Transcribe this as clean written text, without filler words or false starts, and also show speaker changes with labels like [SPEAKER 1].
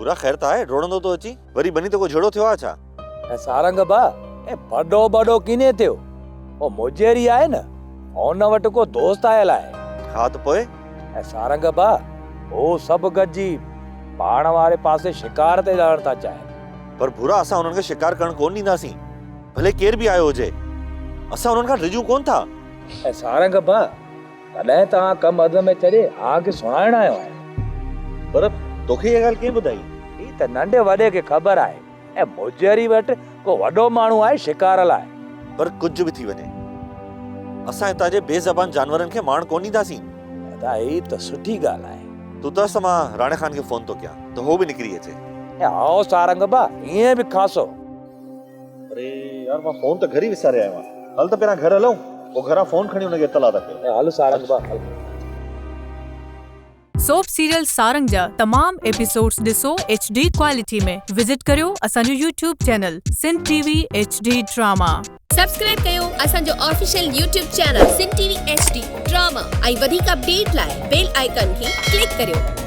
[SPEAKER 1] भूरा ख़ैर त आहे, रोड़ंदो तो अची, वरी बनी तो को झड़ो थियो आ छा?
[SPEAKER 2] ऐं सारंग बा ए बड़ो किने थियो? ओ मुजेरी आहे न, हुन वटि को दोस्त आयल आहे।
[SPEAKER 1] हा त पोइ?
[SPEAKER 2] ऐं सारंग बा ओ सभु गॾिजी पाण वारे पासे शिकार ते लहण था चाहिनि।
[SPEAKER 1] पर भूरा असां हुननि खे शिकार करण कोन ॾींदासीं, भले केर बि आयो हुजे। असां हुननि खां रिजू कोन था।
[SPEAKER 2] ऐं सारंग बा तॾहिं तव्हां कम अध में छॾे आगे सुणाइण आयो आहे।
[SPEAKER 1] पर तोखे इहा ॻाल्हि कंहिं ॿुधाई?
[SPEAKER 2] ही त नंढे वॾे खे ख़बर आहे ऐं मुजेरी वटि को वॾो माण्हू आहे शिकार लाइ।
[SPEAKER 1] पर कुझु बि थी वञे, असां हितां जे बेज़बान जानवरनि खे मारण कोन ॾींदासीं।
[SPEAKER 2] ही त सुठी ॻाल्हि आहे।
[SPEAKER 1] तूं त मां राणे खान खे फोन थो कयां त हो बि निकिरी अचे।
[SPEAKER 2] आओ सारंग बा ईअं बि खासो।
[SPEAKER 1] अरे यार मां फोन त घर ई विसारे आयो आहियां। हल त पहिरां घर हलूं, पोइ घरां फोन खणी हुनखे इतला था कयूं।
[SPEAKER 2] हल सारंग बा हल।
[SPEAKER 3] सोप सीरियल सारंग जा तमाम एपिसोड्स ॾिसो HD क्वालिटी में। विजिट करियो असांजो YouTube channel Sindh TV HD drama.
[SPEAKER 4] Subscribe कयो असांजो official YouTube channel Sindh TV HD drama ऐं वधीक अपडेट लाइ बेल आइकन खे क्लिक करियो।